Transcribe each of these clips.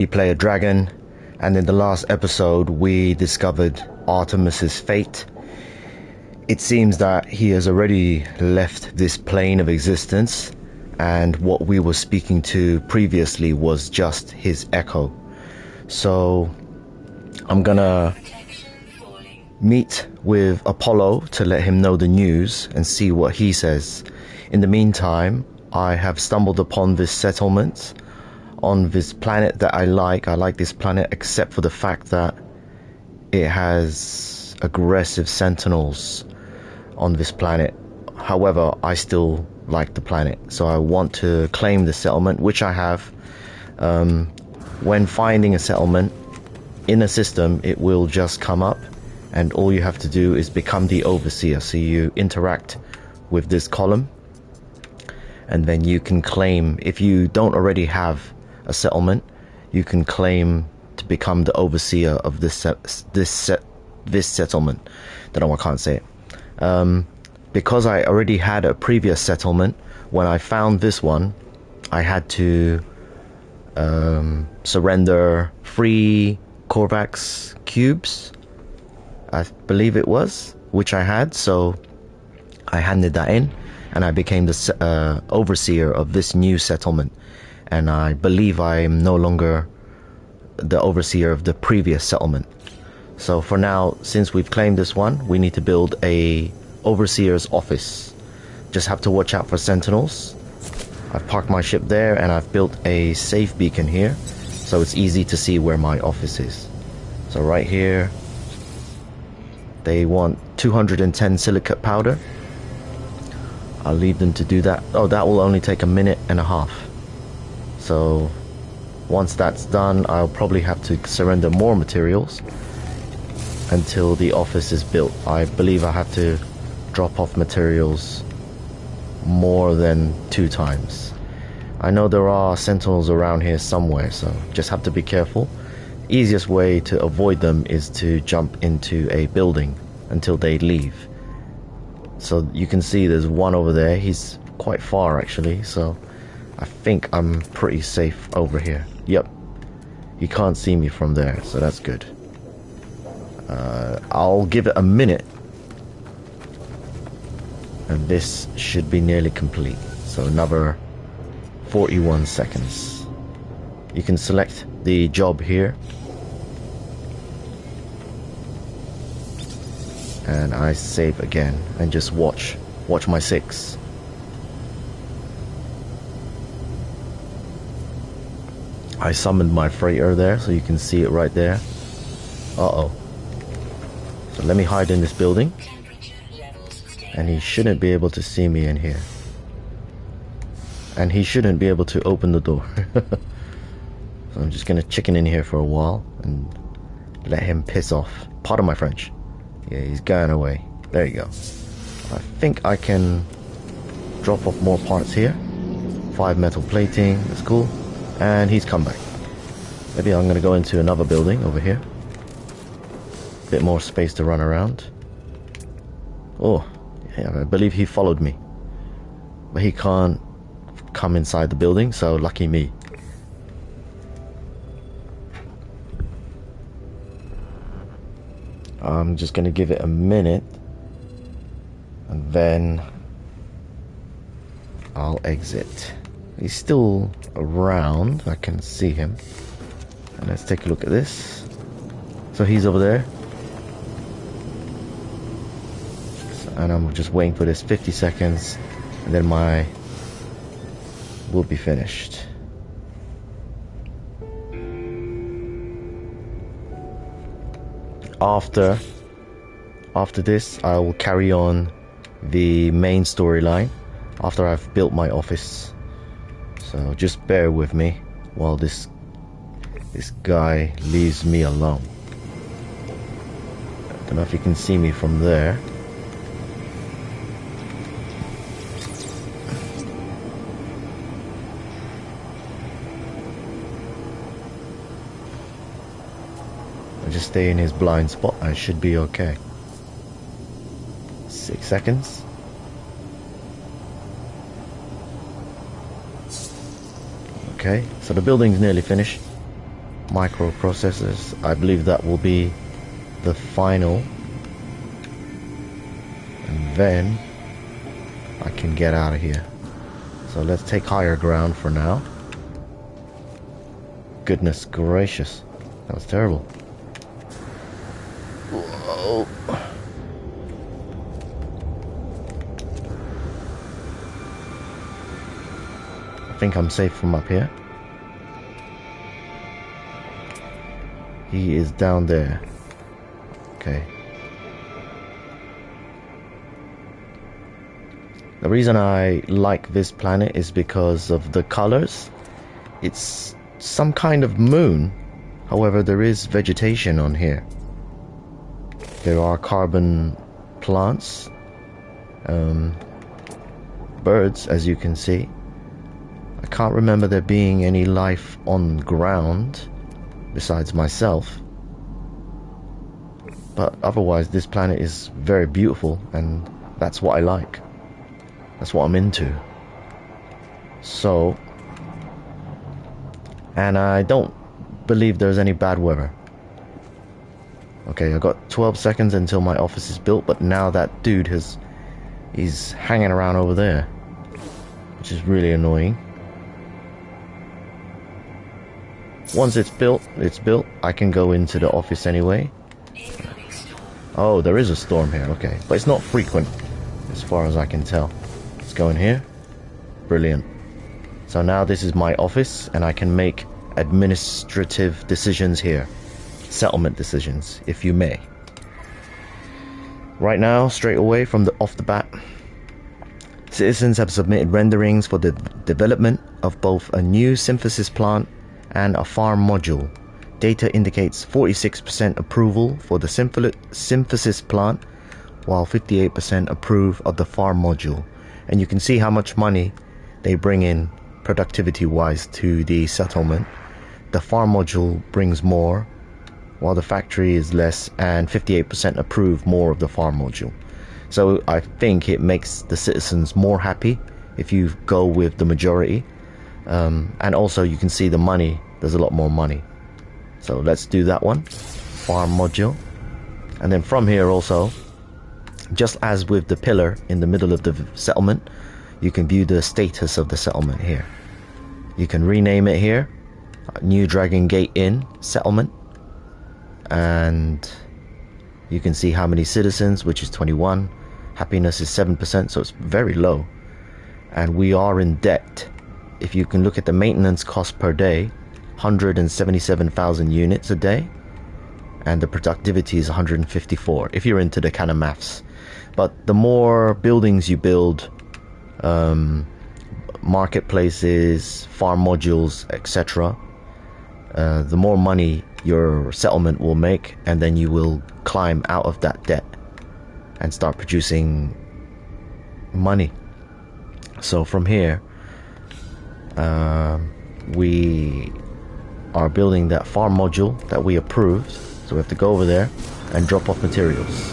We play a dragon, and in the last episode we discovered Artemis's fate. It seems that he has already left this plane of existence, and what we were speaking to previously was just his echo. So I'm gonna meet with Apollo to let him know the news and see what he says. In the meantime, I have stumbled upon this settlement on this planet that I like this planet, except for the fact that it has aggressive sentinels on this planet. However, I still like the planet, so I want to claim the settlement, which I have. When finding a settlement in a system, it will just come up, and all you have to do is become the overseer. So you interact with this column, and then you can claim, if you don't already have a settlement, you can claim to become the overseer of this settlement. Don't know why I can't say it. Because I already had a previous settlement, when I found this one, I had to surrender 3 Korvax cubes, I believe it was, which I had, so I handed that in, and I became the overseer of this new settlement. And I believe I am no longer the overseer of the previous settlement. So for now, since we've claimed this one, we need to build a overseer's office. Just have to watch out for sentinels. I've parked my ship there, and I've built a safe beacon here, so it's easy to see where my office is. So right here, they want 210 silicate powder. I'll leave them to do that. Oh, that will only take a minute and a half. So once that's done, I'll probably have to surrender more materials until the office is built. I believe I have to drop off materials more than 2 times. I know there are sentinels around here somewhere, so just have to be careful. Easiest way to avoid them is to jump into a building until they leave. So you can see there's one over there. He's quite far actually, so I think I'm pretty safe over here. Yep, you can't see me from there, so that's good. I'll give it a minute, and this should be nearly complete. So another 41 seconds. You can select the job here, and I save again and just watch my 6. I summoned my freighter there, so you can see it right there. Uh-oh. So let me hide in this building, and he shouldn't be able to see me in here, and he shouldn't be able to open the door. So I'm just gonna chicken in here for a while and let him piss off. Pardon my French. Yeah, he's going away. There you go. I think I can drop off more parts here. 5 metal plating, that's cool. And he's come back. Maybe I'm gonna go into another building over here. Bit more space to run around. Oh, yeah, I believe he followed me, but he can't come inside the building, so lucky me. I'm just gonna give it a minute, and then I'll exit. He's still around, I can see him. And let's take a look at this. So he's over there, and I'm just waiting for this 50 seconds, and then my will be finished. After this, I will carry on the main storyline after I've built my office. So just bear with me while this guy leaves me alone. I don't know if you can see me from there. I'll just stay in his blind spot. I should be okay. 6 seconds. Okay, so the building's nearly finished. microprocessors. I believe that will be the final, and then I can get out of here. So let's take higher ground for now. Goodness gracious, that was terrible. Whoa. I think I'm safe from up here. He is down there. Okay. The reason I like this planet is because of the colors. It's some kind of moon. However, there is vegetation on here. There are carbon plants, birds, as you can see. I can't remember there being any life on ground besides myself. But otherwise, this planet is very beautiful, and that's what I like. That's what I'm into. So, and I don't believe there's any bad weather. Okay, I got 12 seconds until my office is built, but now that dude he's hanging around over there, which is really annoying. Once it's built, I can go into the office anyway. Oh, there is a storm here, okay. But it's not frequent, as far as I can tell. Let's go in here. Brilliant. So now this is my office, and I can make administrative decisions here. Settlement decisions, if you may. Right now, straight away off the bat, citizens have submitted renderings for the development of both a new synthesis plant and a farm module. Data indicates 46% approval for the synthesis plant, while 58% approve of the farm module. And you can see how much money they bring in productivity-wise to the settlement. The farm module brings more, while the factory is less, and 58% approve more of the farm module. So I think it makes the citizens more happy if you go with the majority. And also you can see the money, there's a lot more money. So let's do that one, farm module. And then from here also, just as with the pillar in the middle of the settlement, you can view the status of the settlement here. You can rename it here, New Dragon Gate Inn Settlement. And you can see how many citizens, which is 21. Happiness is 7%, so it's very low. And we are in debt. If you can look at the maintenance cost per day, 177,000 units a day, and the productivity is 154 if you're into the kind of maths. But the more buildings you build, marketplaces, farm modules, etc., the more money your settlement will make, and then you will climb out of that debt and start producing money. So from here, we are building that farm module that we approved, so we have to go over there and drop off materials.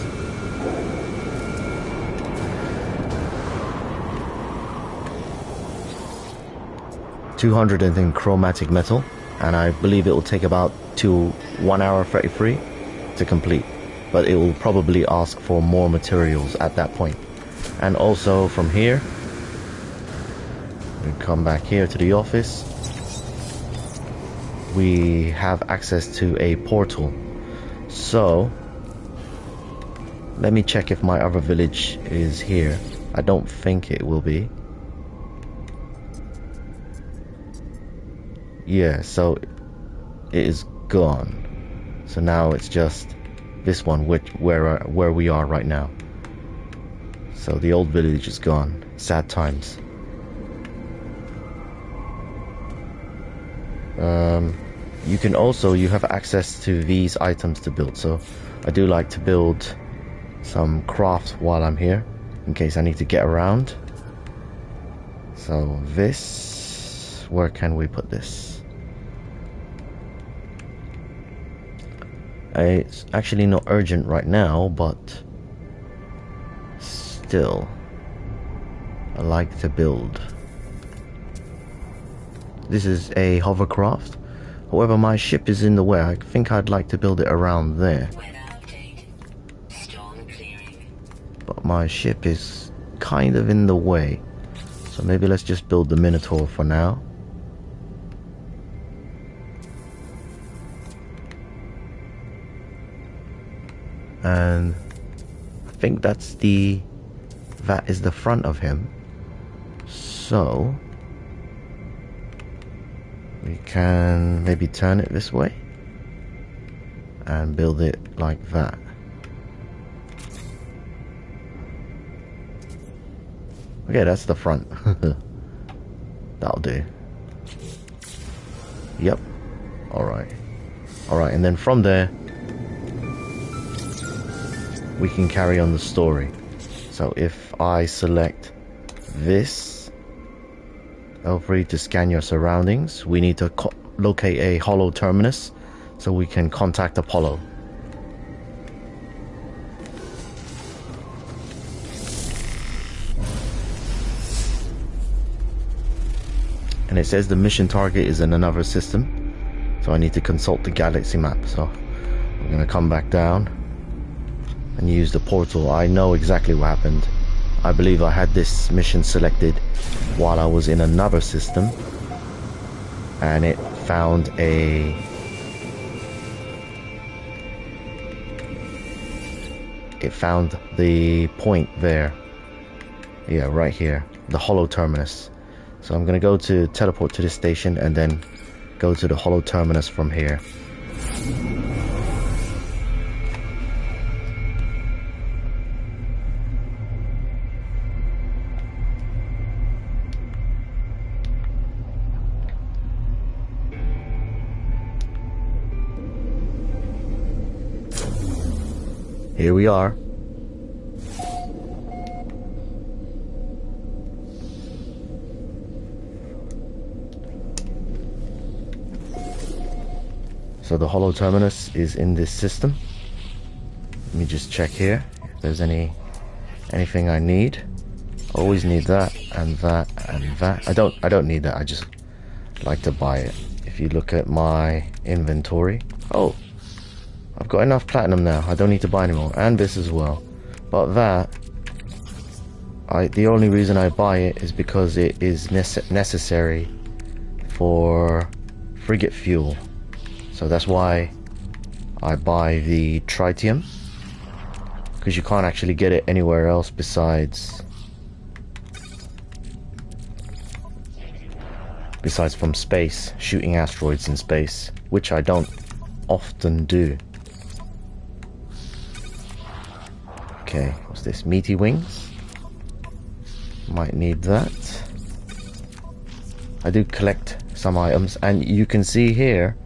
$200 in chromatic metal, and I believe it will take about 1 hour 33 to complete, but it will probably ask for more materials at that point. And also from here, we come back here to the office. We have access to a portal. So let me check if my other village is here. I don't think it will be. Yeah, so it is gone. So now it's just this one, where we are right now. So the old village is gone. Sad times. You have access to these items to build. So I do like to build some craft while I'm here, in case I need to get around. So this, where can we put this? It's actually not urgent right now, but still, I like to build. This is a hovercraft. However, my ship is in the way. I think I'd like to build it around there. But my ship is kind of in the way. So maybe let's just build the Minotaur for now. And I think that is the front of him. So we can maybe turn it this way and build it like that. Okay, that's the front. That'll do. Yep. Alright. Alright, and then from there we can carry on the story. So if I select this, L3 to scan your surroundings, we need to locate a hollow terminus so we can contact Apollo. And it says the mission target is in another system, so I need to consult the galaxy map. So I'm gonna come back down and use the portal. I know exactly what happened. I believe I had this mission selected while I was in another system, and it found the point there. Yeah, right here, the hollow terminus. So I'm gonna go to teleport to this station and then go to the hollow terminus from here. Here we are. So the hollow terminus is in this system. Let me just check here if there's anything I need. Always need that and that and that. I don't need that. I just like to buy it. If you look at my inventory, oh, I've got enough platinum now. I don't need to buy anymore, and this as well. But that, the only reason I buy it is because it is necessary for frigate fuel. So that's why I buy the tritium, because you can't actually get it anywhere else besides from space, shooting asteroids in space, which I don't often do. Okay, what's this? Meaty wings? Might need that. I do collect some items, and you can see here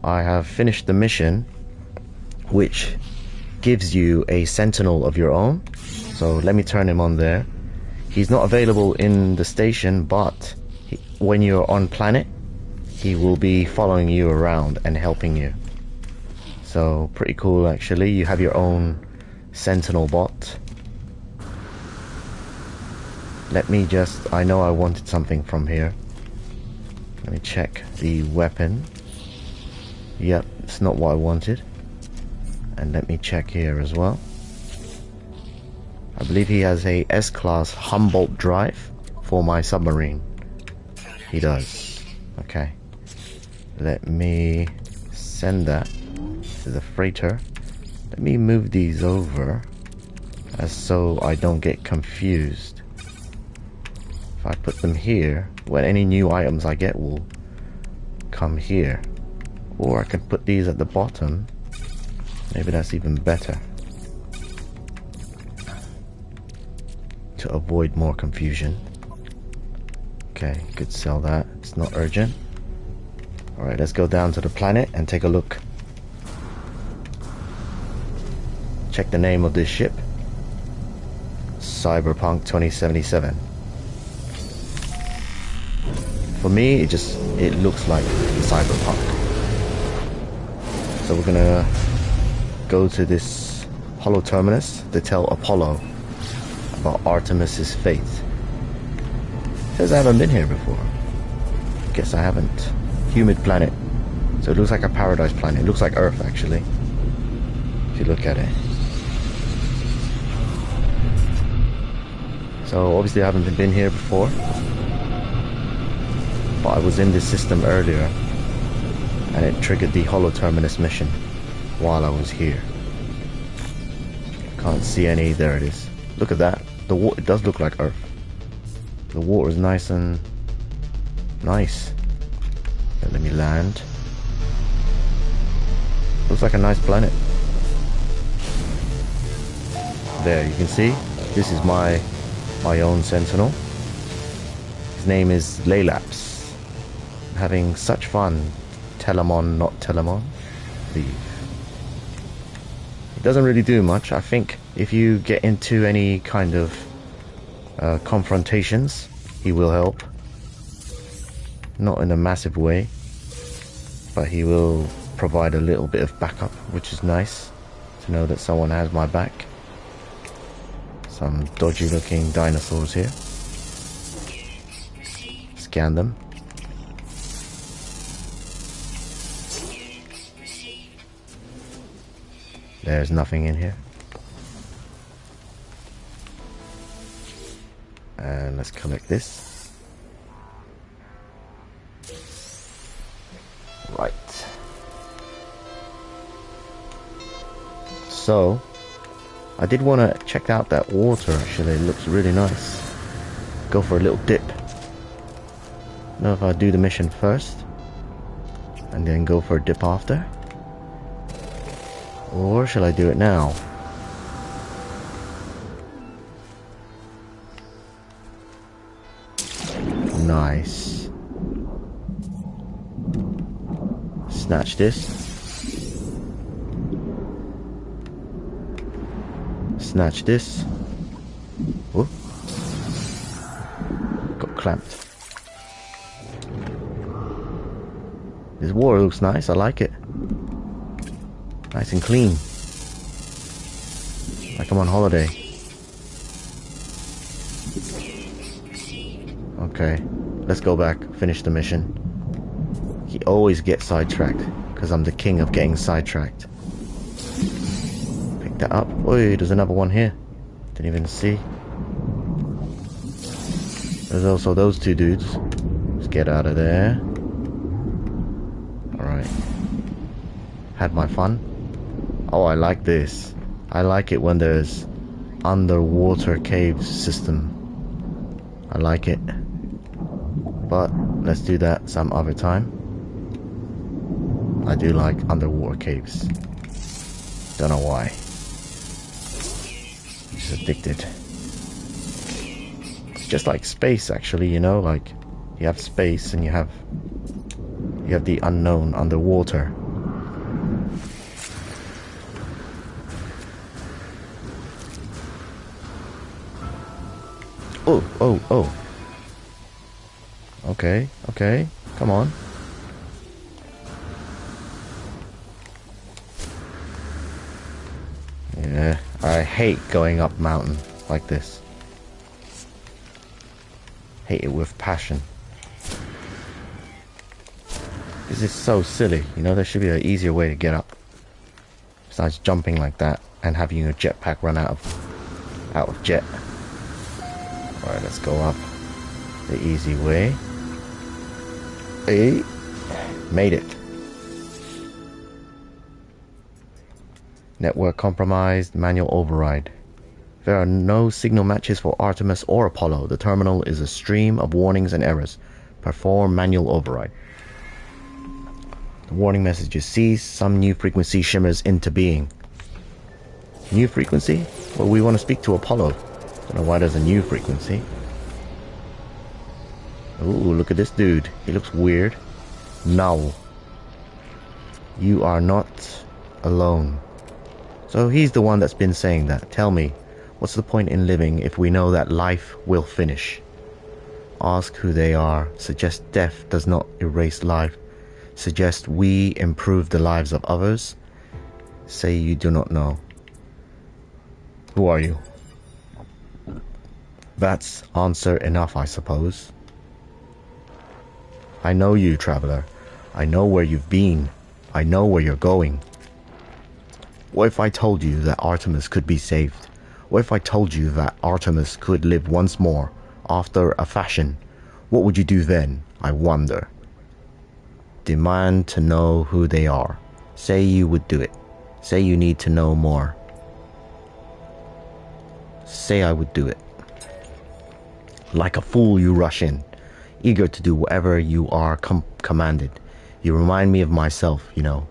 I have finished the mission, which gives you a sentinel of your own. So let me turn him on there. He's not available in the station, but when you're on planet, he will be following you around and helping you. So pretty cool actually. You have your own sentinel bot. Let me just, I know I wanted something from here. Let me check the weapon. Yep, it's not what I wanted. And let me check here as well. I believe he has a S-class Humboldt drive for my submarine. He does. Okay. Let me send that to the freighter. Let me move these over as so I don't get confused. If I put them here, when any new items I get will come here. Or I can put these at the bottom. Maybe that's even better, to avoid more confusion. Okay, could sell that. It's not urgent. Alright, let's go down to the planet and take a look. Check the name of this ship. Cyberpunk 2077. For me, it looks like Cyberpunk. So we're gonna go to this hollow terminus to tell Apollo about Artemis's fate. Says I haven't been here before. Guess I haven't. Humid planet. So it looks like a paradise planet. It looks like Earth, actually, if you look at it. So obviously I haven't been here before, but I was in this system earlier, and it triggered the Hollow Terminus mission while I was here. Can't see any. There it is. Look at that. The water, it does look like Earth. The water is nice and nice. Let me land. Looks like a nice planet. There, you can see. This is my own sentinel. His name is Laylaps. Having such fun. Telemon, not Telemon. Leave. It doesn't really do much. I think if you get into any kind of confrontations, he will help. Not in a massive way, but he will provide a little bit of backup, which is nice to know that someone has my back. Some dodgy looking dinosaurs here. Scan them. There's nothing in here. And let's collect this. Right. So, I did want to check out that water actually. It looks really nice. Go for a little dip. Know if I do the mission first and then go for a dip after, or shall I do it now? Nice. Snatch this. Snatch this. Whoop. Got clamped. This water looks nice. I like it. Nice and clean. Like I'm on holiday. Okay, let's go back, finish the mission. He always gets sidetracked, because I'm the king of getting sidetracked. Pick that up. Oh, there's another one here. Didn't even see. There's also those two dudes. Let's get out of there. Alright. Had my fun. Oh, I like this. I like it when there's underwater cave system. I like it. But let's do that some other time. I do like underwater caves. Don't know why. Just addicted. It's just like space, actually, you know, like you have space and you have the unknown underwater. Oh, oh, oh. Okay, okay, come on. Yeah, I hate going up mountain like this. Hate it with passion. This is so silly, you know, there should be an easier way to get up. Besides jumping like that and having your jetpack run out of jet. Alright, let's go up the easy way. Hey, made it. Network compromised, manual override. There are no signal matches for Artemis or Apollo. The terminal is a stream of warnings and errors. Perform manual override. The warning messages cease. Some new frequency shimmers into being. New frequency? Well, we want to speak to Apollo. Don't know why there's a new frequency. Ooh, look at this dude. He looks weird. Null. You are not alone. So he's the one that's been saying that. Tell me, what's the point in living if we know that life will finish? Ask who they are. Suggest death does not erase life. Suggest we improve the lives of others. Say you do not know. Who are you? That's answer enough, I suppose. I know you, traveler. I know where you've been. I know where you're going. What if I told you that Artemis could be saved? What if I told you that Artemis could live once more, after a fashion? What would you do then, I wonder? Demand to know who they are. Say you would do it. Say you need to know more. Say I would do it. Like a fool you rush in, eager to do whatever you are commanded. You remind me of myself, you know.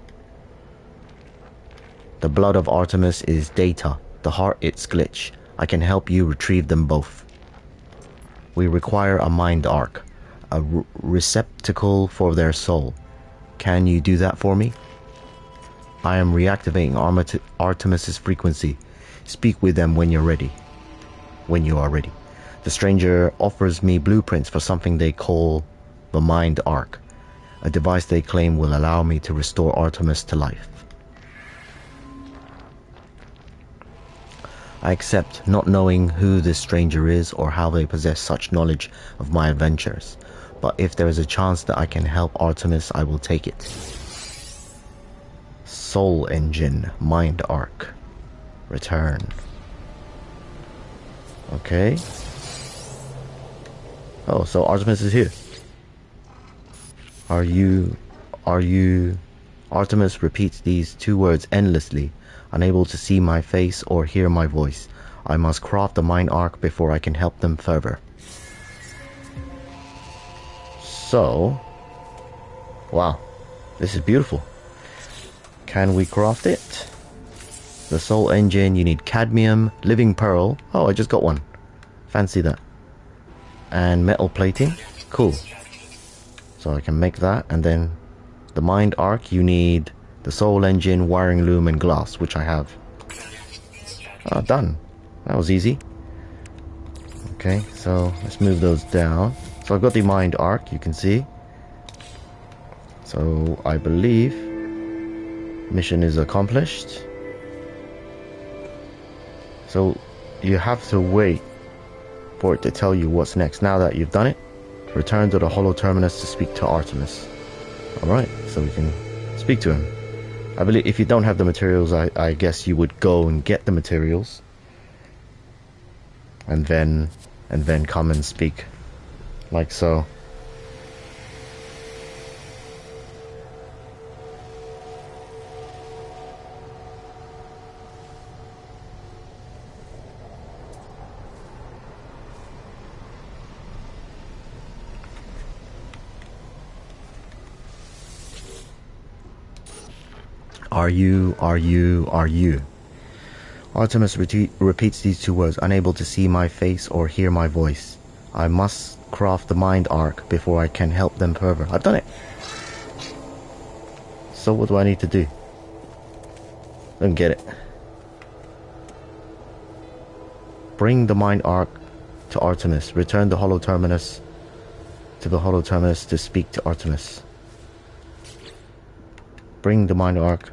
The blood of Artemis is data, the heart its glitch. I can help you retrieve them both. We require a mind arc, a receptacle for their soul. Can you do that for me? I am reactivating Artemis's frequency. Speak with them when you're ready. When you are ready. The stranger offers me blueprints for something they call the mind arc, a device they claim will allow me to restore Artemis to life. I accept, not knowing who this stranger is or how they possess such knowledge of my adventures. But if there is a chance that I can help Artemis, I will take it. Soul Engine, Mind Arc. Return. Okay. Oh, so Artemis is here. Are you... Artemis repeats these two words endlessly, unable to see my face or hear my voice. I must craft the mind arc before I can help them further. So... Wow. This is beautiful. Can we craft it? The soul engine, you need cadmium, living pearl. Oh, I just got one. Fancy that. And metal plating. Cool. So I can make that. And then the mind arc, you need the soul engine, wiring loom, and glass, which I have. Ah, done. That was easy. Okay, so let's move those down. So I've got the mind arc, you can see. So I believe mission is accomplished. So you have to wait for it to tell you what's next. Now that you've done it, return to the Hollow Terminus to speak to Artemis. Alright, so we can speak to him. I believe if you don't have the materials, I guess you would go and get the materials. And then come and speak. Like so. Are you? Artemis repeats these two words, unable to see my face or hear my voice. I must craft the mind arc before I can help them further. I've done it. So what do I need to do? Don't get it. Bring the mind arc to Artemis. Return the Hollow Terminus to the Hollow Terminus to speak to Artemis. Bring the mind arc.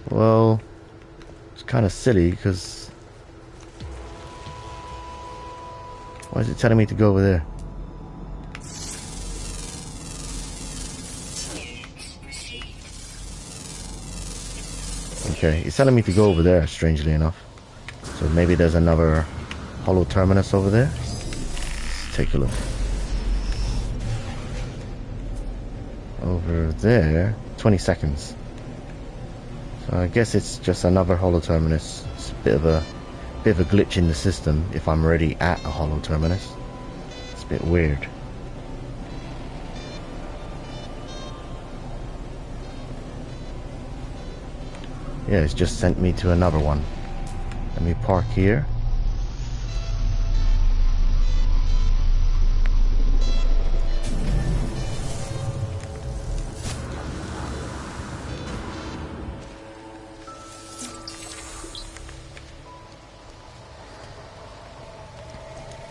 Well, it's kind of silly because why is it telling me to go over there? Okay, it's telling me to go over there, strangely enough. So maybe there's another Hollow Terminus over there. Let's take a look. Over there, 20 seconds. So I guess it's just another Hollow Terminus. It's a bit of a glitch in the system if I'm already at a Hollow Terminus. It's a bit weird. Yeah, it's just sent me to another one. Let me park here.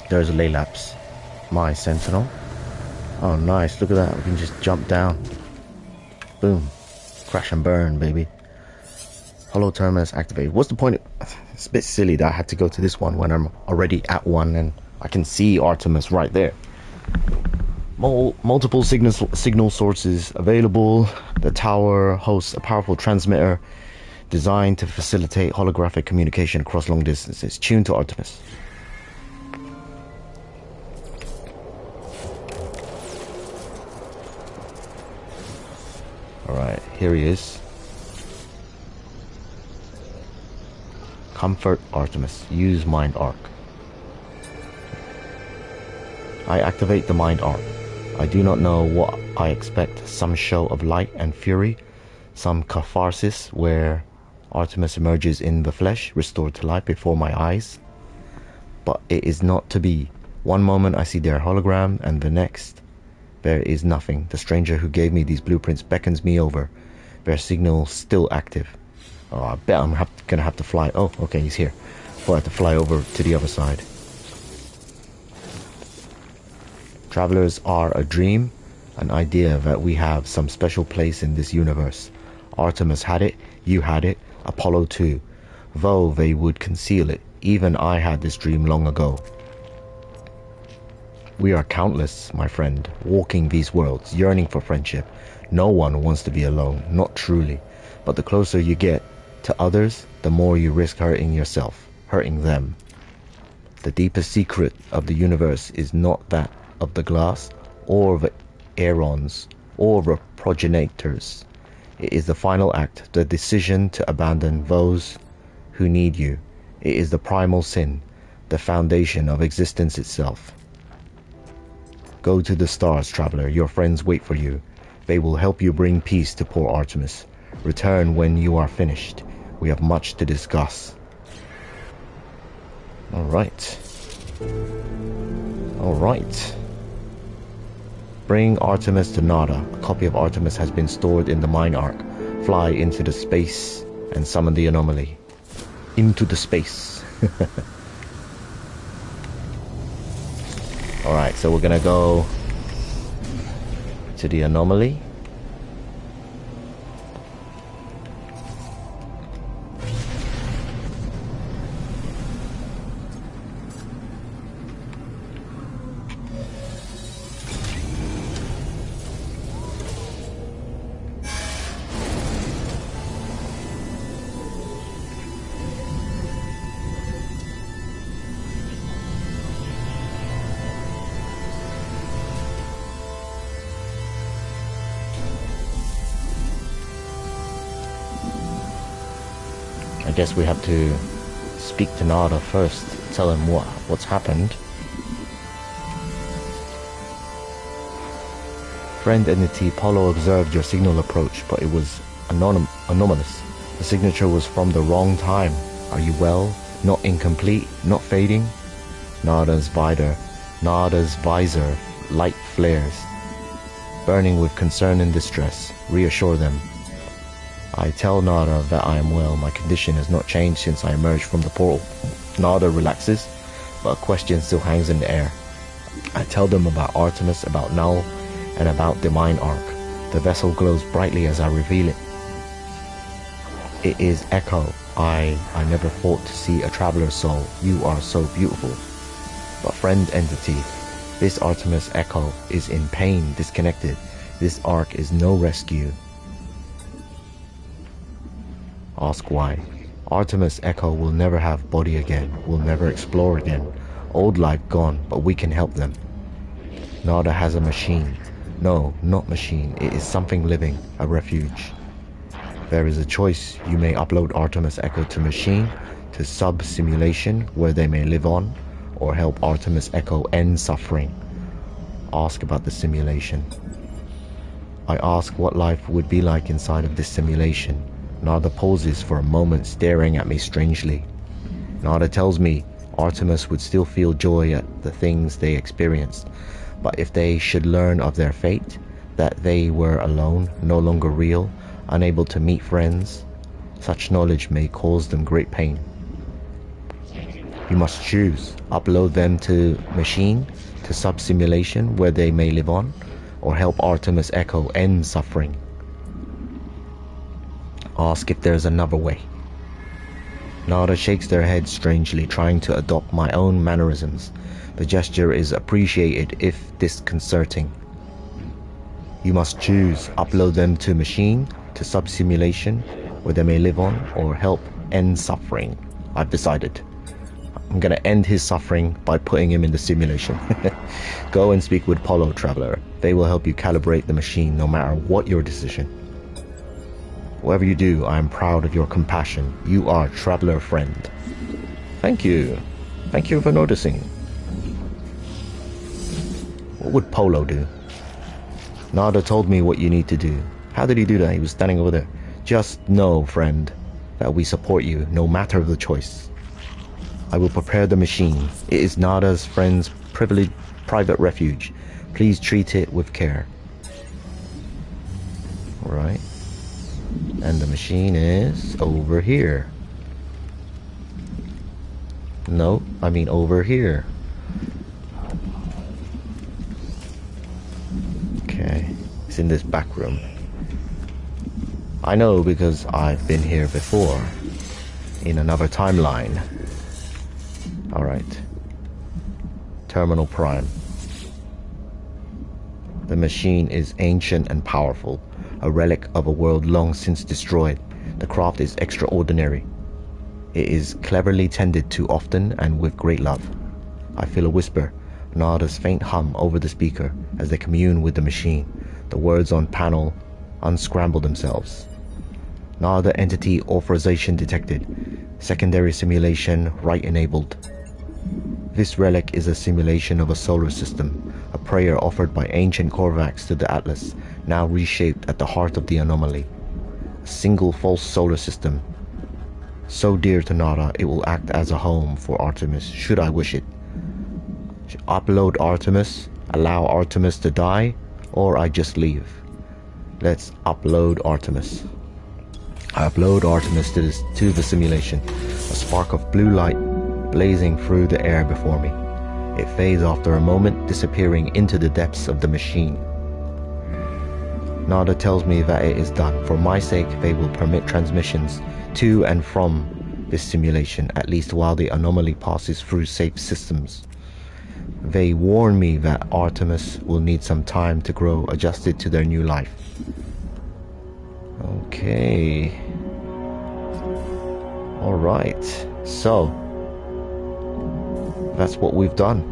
There's Laylapse, my sentinel. Oh nice, look at that, we can just jump down. Boom. Crash and burn, baby. Hollow Terminus activated. What's the point? It's a bit silly that I had to go to this one when I'm already at one and I can see Artemis right there. Multiple signal sources available. The tower hosts a powerful transmitter designed to facilitate holographic communication across long distances. Tuned to Artemis. Alright, here he is. Comfort Artemis. Use Mind Arc. I activate the Mind Arc. I do not know what I expect. Some show of light and fury. Some catharsis where Artemis emerges in the flesh, restored to life before my eyes. But it is not to be. One moment I see their hologram, and the next there is nothing. The stranger who gave me these blueprints beckons me over. Their signal still active. Oh, I bet I'm gonna have to fly. Oh, okay, he's here. But I have to fly over to the other side. Travelers are a dream, an idea that we have some special place in this universe. Artemis had it, you had it, Apollo too. Though they would conceal it, even I had this dream long ago. We are countless, my friend, walking these worlds, yearning for friendship. No one wants to be alone, not truly. But the closer you get to others, the more you risk hurting yourself, hurting them. The deepest secret of the universe is not that of the glass, or the aerons, or the progenitors. It is the final act, the decision to abandon those who need you. It is the primal sin, the foundation of existence itself. Go to the stars, traveler. Your friends wait for you. They will help you bring peace to poor Artemis. Return when you are finished. We have much to discuss. Alright. Alright. Bring Artemis to Nada. A copy of Artemis has been stored in the Mind Arc. Fly into the space and summon the anomaly. Into the space. Alright, so we're gonna go to the anomaly. I guess we have to speak to Nada first, tell him what's happened. Friend entity, Apollo observed your signal approach, but it was anomalous. The signature was from the wrong time. Are you well? Not incomplete? Not fading? Nada's visor, light flares. Burning with concern and distress. Reassure them. I tell Nada that I am well. My condition has not changed since I emerged from the portal. Nada relaxes, but a question still hangs in the air. I tell them about Artemis, about Null, and about the Mind Arc. The vessel glows brightly as I reveal it. It is Echo. I never thought to see a traveler's soul. You are so beautiful. But friend entity, this Artemis Echo is in pain, disconnected. This arc is no rescue. Ask why. Artemis Echo will never have body again, will never explore again. Old life gone, but we can help them. Nada has a machine. No, not machine. It is something living, a refuge. There is a choice. You may upload Artemis Echo to machine, to sub-simulation, where they may live on, or help Artemis Echo end suffering. Ask about the simulation. I ask what life would be like inside of this simulation. Nada pauses for a moment, staring at me strangely. Nada tells me Artemis would still feel joy at the things they experienced, but if they should learn of their fate, that they were alone, no longer real, unable to meet friends, such knowledge may cause them great pain. You must choose. Upload them to machine, to sub-simulation where they may live on, or help Artemis Echo end suffering. Ask if there's another way. Nada shakes their head strangely, trying to adopt my own mannerisms. The gesture is appreciated if disconcerting. You must choose, upload them to machine, to sub-simulation, where they may live on, or help end suffering. I've decided. I'm gonna end his suffering by putting him in the simulation. Go and speak with Polo, traveler. They will help you calibrate the machine no matter what your decision. Whatever you do, I am proud of your compassion. You are traveler friend. Thank you. Thank you for noticing. What would Polo do? Nada told me what you need to do. How did he do that? He was standing over there. Just know, friend, that we support you, no matter the choice. I will prepare the machine. It is Nada's friend's privileged private refuge. Please treat it with care. Alright. And the machine is over here. No, I mean over here. Okay, it's in this back room. I know because I've been here before, in another timeline. Alright. Terminal Prime. The machine is ancient and powerful, a relic of a world long since destroyed. The craft is extraordinary. It is cleverly tended to often and with great love. I feel a whisper, Nada's faint hum over the speaker as they commune with the machine. The words on panel unscramble themselves. Nada entity authorization detected. Secondary simulation right enabled. This relic is a simulation of a solar system, a prayer offered by ancient Korvax to the Atlas, now reshaped at the heart of the anomaly. A single false solar system, so dear to Nada it will act as a home for Artemis, should I wish it. Upload Artemis, allow Artemis to die, or I just leave. Let's upload Artemis. I upload Artemis to the simulation, a spark of blue light blazing through the air before me. It fades after a moment, disappearing into the depths of the machine. Nada tells me that it is done. For my sake, they will permit transmissions to and from this simulation, at least while the anomaly passes through safe systems. They warn me that Artemis will need some time to grow adjusted to their new life. Okay. Alright. So, that's what we've done.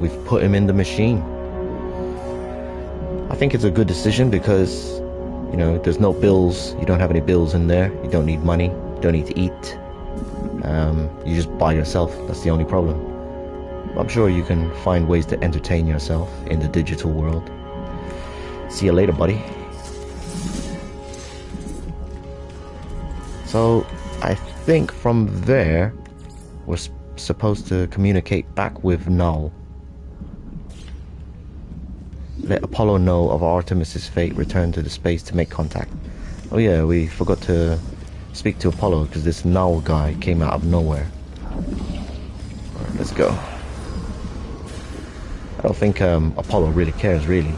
We've put him in the machine. I think it's a good decision because, you know, there's no bills. You don't have any bills in there. You don't need money. You don't need to eat. You just by yourself. That's the only problem. I'm sure you can find ways to entertain yourself in the digital world. See you later, buddy. So, I think from there, we're supposed to communicate back with Null. Let Apollo know of Artemis's fate, return to the space to make contact. Oh yeah, we forgot to speak to Apollo because this Null guy came out of nowhere. Alright, let's go. I don't think Apollo really cares, really.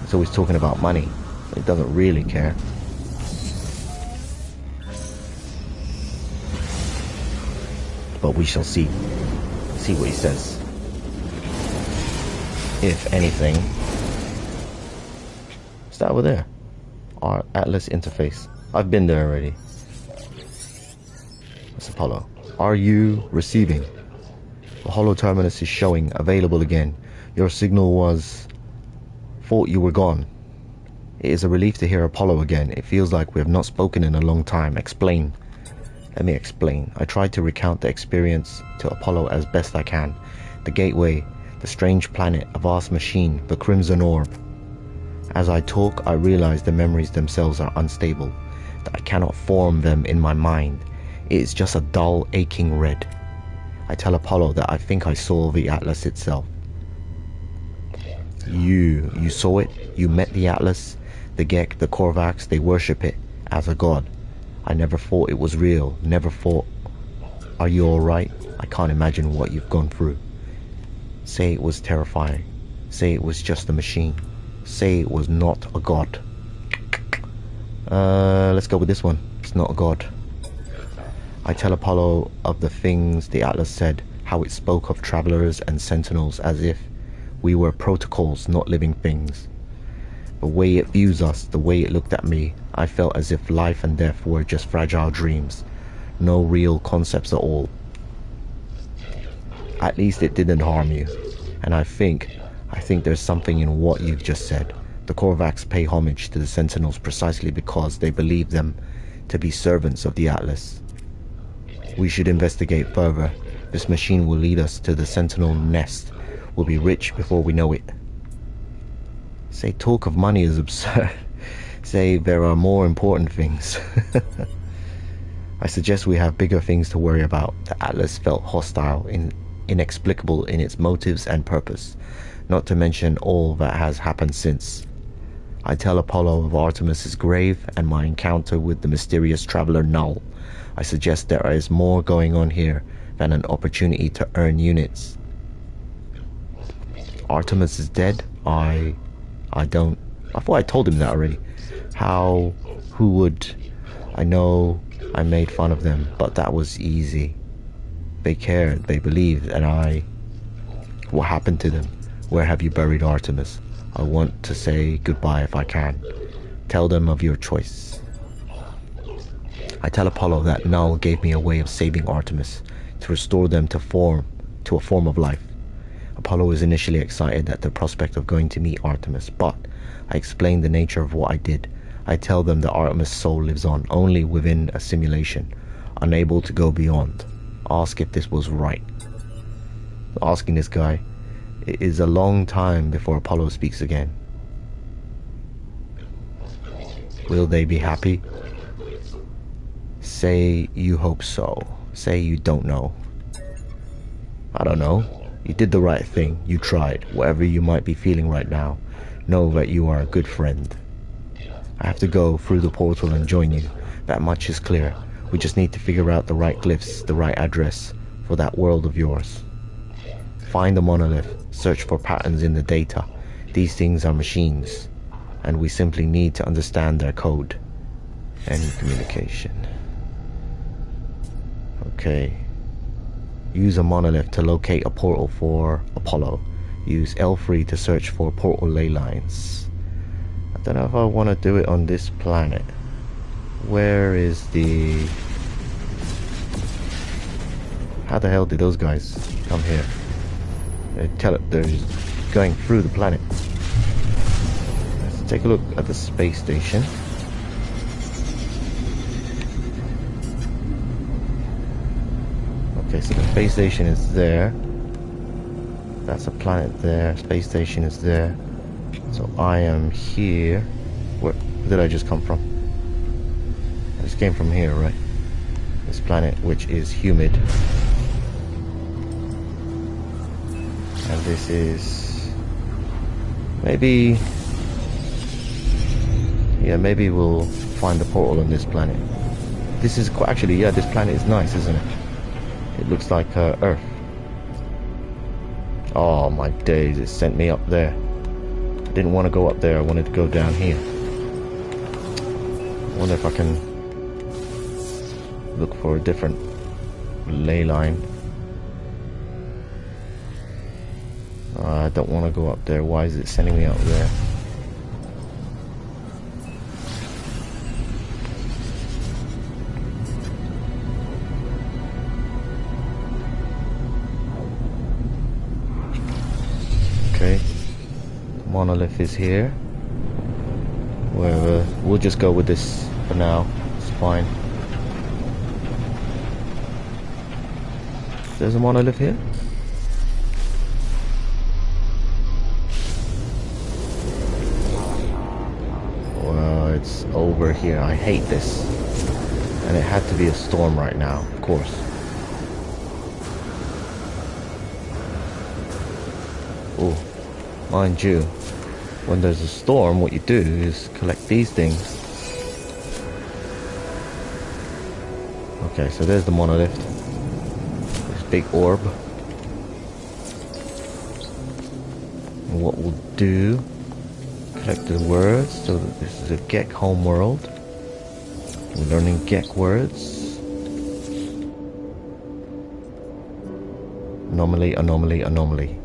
He's always talking about money. He doesn't really care. But we shall see. See what he says. If anything. What's that over there? Our Atlas interface. I've been there already. That's Apollo. Are you receiving? The holo terminus is showing. Available again. Your signal was... Thought you were gone. It is a relief to hear Apollo again. It feels like we have not spoken in a long time. Explain. Let me explain. I tried to recount the experience to Apollo as best I can. The gateway, the strange planet, a vast machine, the crimson orb. As I talk, I realize the memories themselves are unstable, that I cannot form them in my mind. It is just a dull, aching red. I tell Apollo that I think I saw the Atlas itself. You saw it? You met the Atlas? The Gek, the Korvax, they worship it as a god. I never thought it was real, never thought... Are you alright? I can't imagine what you've gone through. Say it was terrifying. Say it was just a machine. Say it was not a god. Let's go with this one. It's not a god. I tell Apollo of the things the Atlas said, how it spoke of travelers and sentinels as if we were protocols, not living things. The way it views us, the way it looked at me, I felt as if life and death were just fragile dreams. No real concepts at all. At least it didn't harm you. And I think there's something in what you've just said. The Korvax pay homage to the Sentinels precisely because they believe them to be servants of the Atlas. We should investigate further. This machine will lead us to the Sentinel nest. We'll be rich before we know it. Say talk of money is absurd. Say there are more important things. I suggest we have bigger things to worry about. The Atlas felt hostile, inexplicable in its motives and purpose, not to mention all that has happened since. I tell Apollo of Artemis's grave and my encounter with the mysterious traveler Null. I suggest there is more going on here than an opportunity to earn units. Artemis is dead? I thought I told him that already. Who would? I know I made fun of them, but that was easy. They cared, they believed, and what happened to them? Where have you buried Artemis? I want to say goodbye if I can. Tell them of your choice. I tell Apollo that Null gave me a way of saving Artemis, to restore them to a form of life. Apollo is initially excited at the prospect of going to meet Artemis, but I explain the nature of what I did. I tell them that Artemis' soul lives on, only within a simulation, unable to go beyond. Ask if this was right. Asking this guy, it is a long time before Apollo speaks again. Will they be happy? Say you hope so. Say you don't know. I don't know. You did the right thing. You tried. Whatever you might be feeling right now, know that you are a good friend. I have to go through the portal and join you. That much is clear. We just need to figure out the right glyphs, the right address for that world of yours. Find the monolith. Search for patterns in the data. These things are machines, and we simply need to understand their code. Any communication. Okay. Use a monolith to locate a portal for Apollo. Use L3 to search for portal ley lines. I don't know if I want to do it on this planet. Where is the... How the hell did those guys come here? They're going through the planet. Let's take a look at the space station. Okay, so the space station is there. That's a planet there. Space station is there. So I am here. Where did I just come from? I just came from here, right? This planet, which is humid. And this is... Maybe... Yeah, maybe we'll find the portal on this planet. This is quite... Actually, yeah, this planet is nice, isn't it? It looks like Earth. Oh my days, it sent me up there. I didn't want to go up there, I wanted to go down here. I wonder if I can look for a different ley line. I don't want to go up there. Why is it sending me up there? Okay, the monolith is here. Wherever, we'll just go with this for now. It's fine. There's a monolith here. Well, it's over here. I hate this. And it had to be a storm right now, of course. Oh, mind you, when there's a storm, what you do is collect these things. Okay, so there's the monolith. This big orb. And what we'll do, collect the words. So that this is a Gek homeworld. We're learning Gek words. Anomaly, anomaly, anomaly.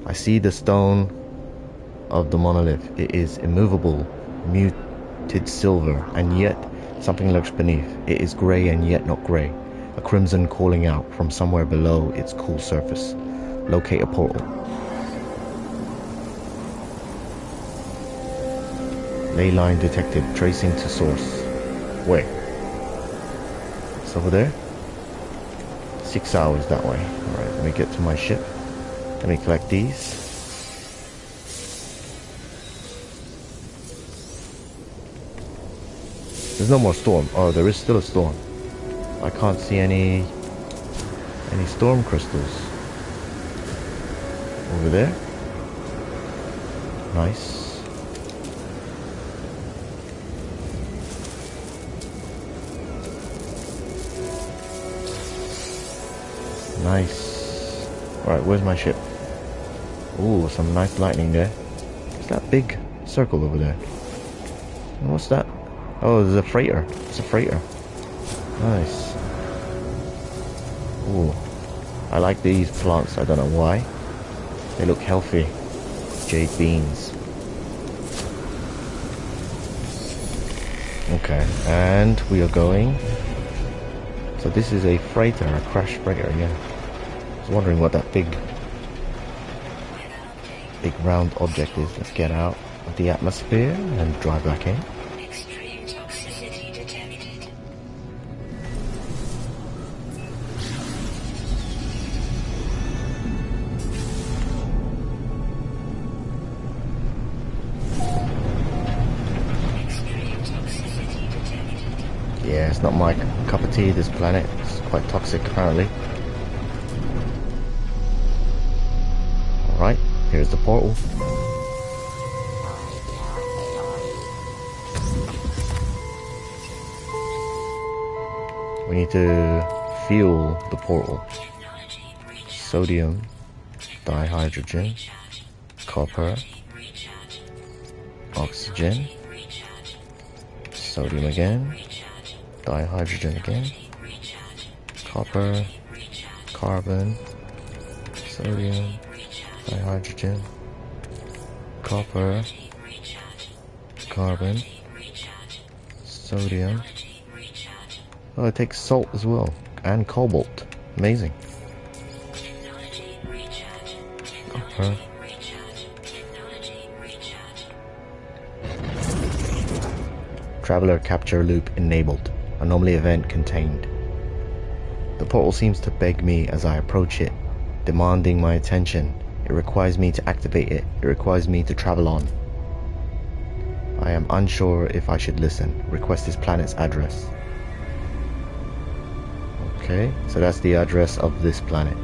I see the stone of the monolith. It is immovable, muted silver, and yet something lurks beneath. It is grey and yet not grey. A crimson calling out from somewhere below its cool surface. Locate a portal. Ley line detected. Tracing to source. Where? It's over there? 6 hours that way. Alright, let me get to my ship. Let me collect these. There's no more storm. Oh, there is still a storm. I can't see any storm crystals. Over there. Nice. Nice. Alright, where's my ship? Ooh, some nice lightning there. What's that big circle over there? And what's that? Oh, there's a freighter. It's a freighter. Nice. Ooh. I like these plants. I don't know why. They look healthy. Jade beans. Okay, and we are going. So this is a freighter, a crash freighter, yeah. I was wondering what that big round object is. Let's get out of the atmosphere and drive back in. Extreme toxicity detected. Yeah, it's not my cup of tea, this planet. It's quite toxic, apparently. Alright, here's the portal. We need to fuel the portal. Sodium, dihydrogen, copper, oxygen, sodium again, dihydrogen again, copper, carbon, sodium, dihydrogen, copper, carbon, sodium. Oh, it takes salt as well, and cobalt. Amazing. Copper. Traveler capture loop enabled. Anomaly event contained. The portal seems to beg me as I approach it, demanding my attention. It requires me to activate it. It requires me to travel on. I am unsure if I should listen. Request this planet's address. Okay, so that's the address of this planet.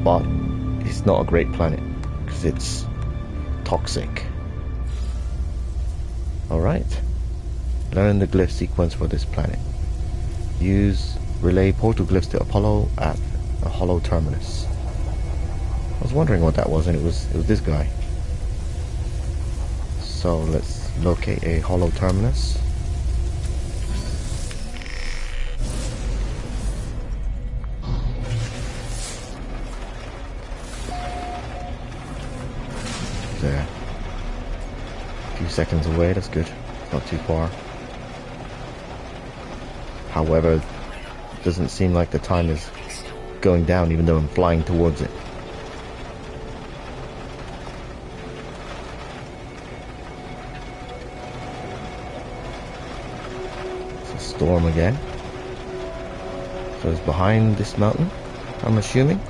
But it's not a great planet because it's toxic. Alright. Learn the glyph sequence for this planet. Use relay portal glyphs to Apollo at a hollow terminus. I was wondering what that was, and it was this guy. So let's locate a hollow terminus. There. A few seconds away, that's good. Not too far. However, it doesn't seem like the time is going down even though I'm flying towards it. It's a storm again. So it's behind this mountain, I'm assuming?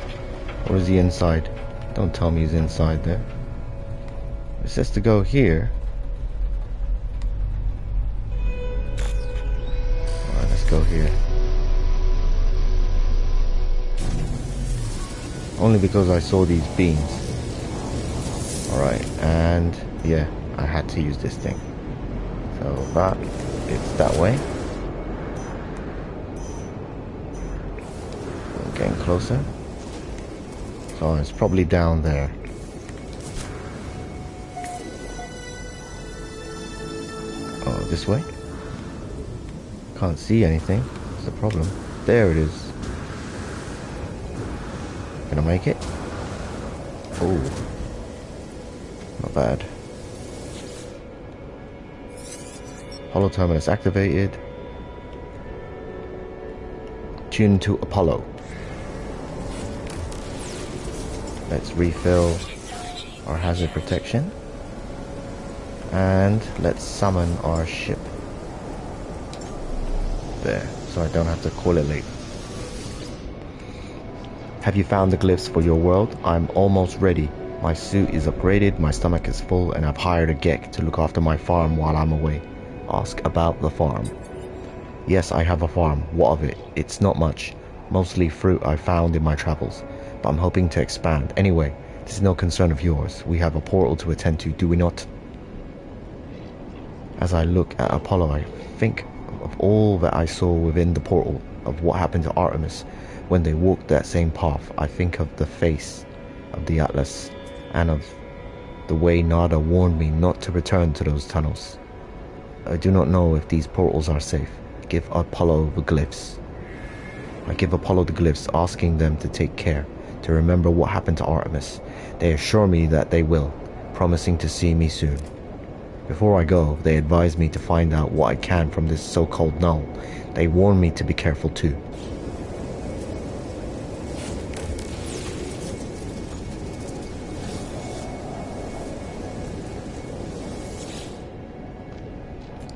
Or is he inside? Don't tell me he's inside there. It says to go here. Alright, let's go here. Only because I saw these beams. Alright, and yeah, I had to use this thing. So that, it's that way. I'm getting closer. So it's probably down there. Oh, this way? Can't see anything. That's the problem. There it is. Gonna make it? Oh. Not bad. Apollo terminus activated. Tune to Apollo. Let's refill our hazard protection. And let's summon our ship. There, so I don't have to call it late. Have you found the glyphs for your world? I'm almost ready. My suit is upgraded, my stomach is full, and I've hired a Gek to look after my farm while I'm away. Ask about the farm. Yes, I have a farm. What of it? It's not much. Mostly fruit I found in my travels. But I'm hoping to expand. Anyway, this is no concern of yours. We have a portal to attend to, do we not? As I look at Apollo, I think of all that I saw within the portal, of what happened to Artemis when they walked that same path. I think of the face of the Atlas, and of the way Nada warned me not to return to those tunnels. I do not know if these portals are safe. Give Apollo the glyphs. I give Apollo the glyphs, asking them to take care, to remember what happened to Artemis. They assure me that they will, promising to see me soon. Before I go, they advise me to find out what I can from this so-called Null. They warn me to be careful too.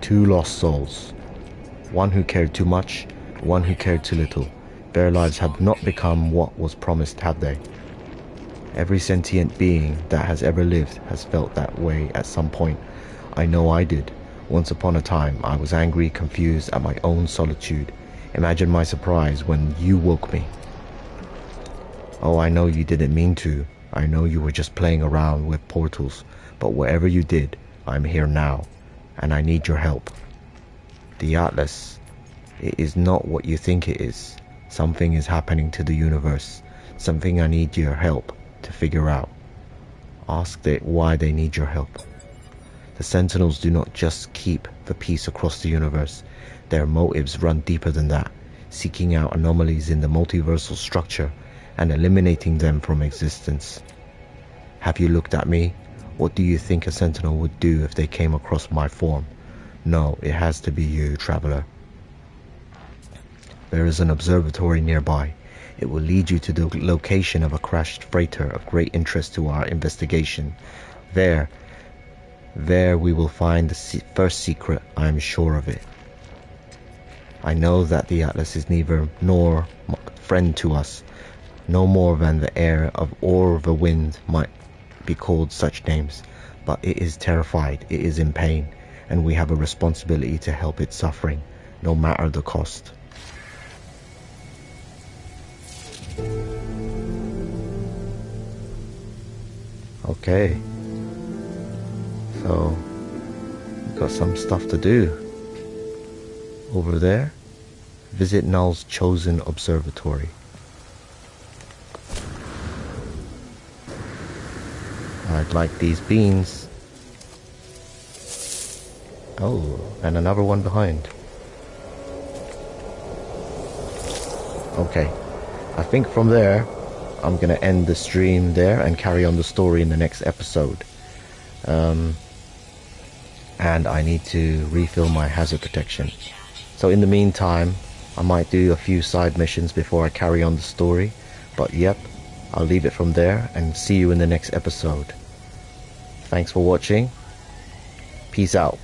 Two lost souls. One who cared too much, one who cared too little. Their lives have not become what was promised, have they? Every sentient being that has ever lived has felt that way at some point. I know I did. Once upon a time, I was angry, confused at my own solitude. Imagine my surprise when you woke me. Oh, I know you didn't mean to. I know you were just playing around with portals. But whatever you did, I'm here now. And I need your help. The Atlas, it is not what you think it is. Something is happening to the universe. Something I need your help to figure out. Ask why they need your help. The Sentinels do not just keep the peace across the universe. Their motives run deeper than that, seeking out anomalies in the multiversal structure and eliminating them from existence. Have you looked at me? What do you think a Sentinel would do if they came across my form? No, it has to be you, traveler. There is an observatory nearby. It will lead you to the location of a crashed freighter of great interest to our investigation. There we will find the first secret, I am sure of it. I know that the Atlas is neither nor friend to us, no more than the air of or the wind might be called such names, but it is terrified, it is in pain, and we have a responsibility to help its suffering, no matter the cost. Okay, so we've got some stuff to do. Over there, visit Null's chosen observatory. I'd like these beans. Oh, and another one behind. Okay, I think from there I'm gonna end the stream there and carry on the story in the next episode. And I need to refill my hazard protection. So in the meantime, I might do a few side missions before I carry on the story. But yep, I'll leave it from there and see you in the next episode. Thanks for watching. Peace out.